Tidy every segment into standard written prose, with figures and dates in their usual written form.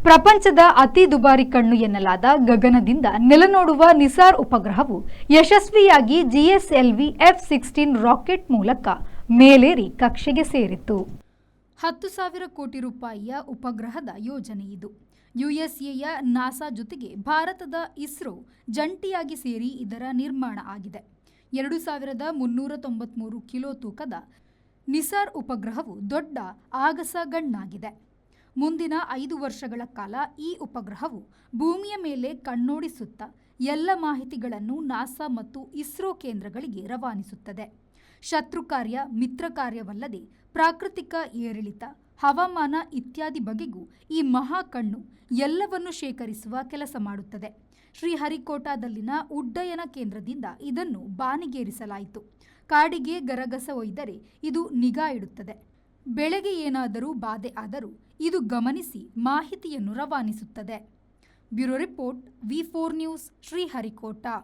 ಪ್ರಪಂಚದ ಅತಿ ದುಬಾರಿ ಕಣ್ಣು ಎನ್ನಲಾದ ಗಗನದಿಂದ ನೆಲ ನೋಡುವ ನಿಸಾರ್ ಉಪಗ್ರಹವು ಯಶಸ್ವಿಯಾಗಿ ಜಿಎಸ್ಎಲ್ವಿ F-16 ರಾಕೆಟ್ ಮೂಲಕ ಮೇಲೇರಿ ಕಕ್ಷೆಗೆ ಸೇರಿತು. 10,000 ಕೋಟಿ ರೂಪಾಯಿಯ ಉಪಗ್ರಹದ ಯೋಜನೆ ಇದು. ಯುಎಸ್ಎಯ ನಾಸಾ ಜೊತೆಗೆ ಭಾರತದ ಇಸ್ರೋ ಜಂಟಿಯಾಗಿ ಸೇರಿ ಇದರ ನಿರ್ಮಾಣ ಆಗಿದೆ. 2,393 ಕಿಲೋ ತೂಕದ ನಿಸಾರ್ ಉಪಗ್ರಹವು ದೊಡ್ಡ ಆಗಸ ಗಣ್ಣಾಗಿದೆ. ಮುಂದಿನ 5 ವರ್ಷಗಳ ಕಾಲ ಈ ಉಪಗ್ರಹವು ಭೂಮಿಯ ಮೇಲೆ ಕಣ್ಣೋಡಿಸುತ್ತಾ ಎಲ್ಲ ಮಾಹಿತಿಗಳನ್ನು ನಾಸಾ ಮತ್ತು ಇಸ್ರೋ ಕೇಂದ್ರಗಳಿಗೆ ರವಾನಿಸುತ್ತದೆ. ಶತ್ರು ಕಾರ್ಯ, ಮಿತ್ರ ಕಾರ್ಯವಲ್ಲದೆ ಪ್ರಾಕೃತಿಕ ಏರಿಳಿತ, ಹವಾಮಾನ ಇತ್ಯಾದಿ ಬಗೆಗೂ ಈ ಮಹಾಕಣ್ಣು ಎಲ್ಲವನ್ನು ಶೇಖರಿಸುವ ಕೆಲಸ ಮಾಡುತ್ತದೆ. ಶ್ರೀಹರಿಕೋಟಾದಲ್ಲಿನ ಉಡ್ಡಯನ ಕೇಂದ್ರದಿಂದ ಇದನ್ನು ಬಾನಿಗೇರಿಸಲಾಯಿತು. ಕಾಡಿಗೆ ಗರಗಸ ಒಯ್ದರೆ ಇದು ನಿಗಾ ಇಡುತ್ತದೆ. ಬೆಳೆಗೆ ಏನಾದರೂ ಬಾಧೆ ಆದರೂ ಇದು ಗಮನಿಸಿ ಮಾಹಿತಿಯನ್ನು ರವಾನಿಸುತ್ತದೆ. Bureau report, V4 news, Sriharikota.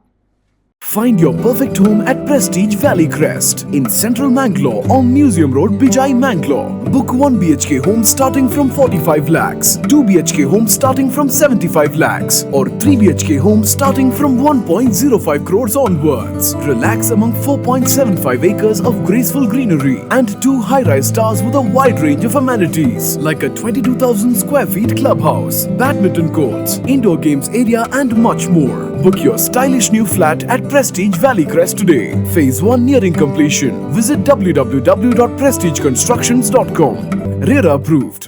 Find your perfect home at Prestige Valley Crest in Central Mangalore on Museum Road, Bijai, Mangalore. Book 1 BHK home starting from 45 lakhs, 2 BHK home starting from 75 lakhs or 3 BHK home starting from 1.05 crores onwards. Relax among 4.75 acres of graceful greenery and 2 high-rise towers with a wide range of amenities like a 22,000 square feet clubhouse, badminton courts, indoor games area and much more. Book your stylish new flat at Prestige Valley Crest today. Phase 1 nearing completion. Visit www.prestigeconstructions.com. RERA approved.